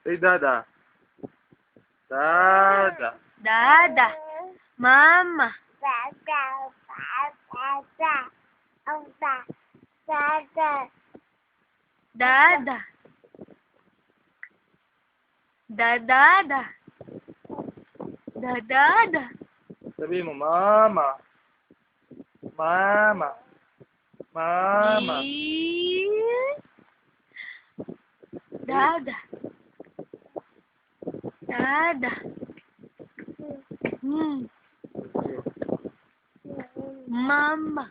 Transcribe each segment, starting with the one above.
Say Dada. Dada. Dada. Mama. Dada. Dadada. Dadada. Sabi mo, Mama. Mama. Mama. Dada. Dada. Mama.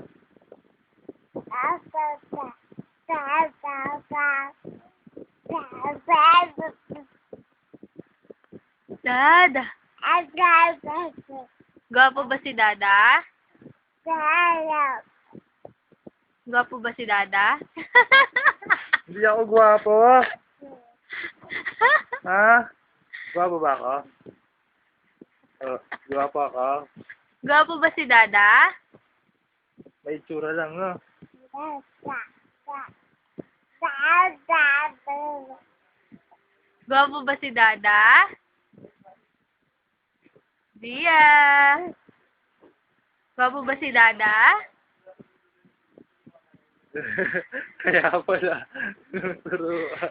Dada. Gwapo ba si Dada? Gwapo ba si Dada? Hindi ako gwapo. Ha? Gwapo ba ako? Oh, gwapo ako? Gwapo ba si Dada? May itsura lang, no? Gwapo ba si Dada? Dia. Gwapo ba si Dada? Kaya pala. Turuan.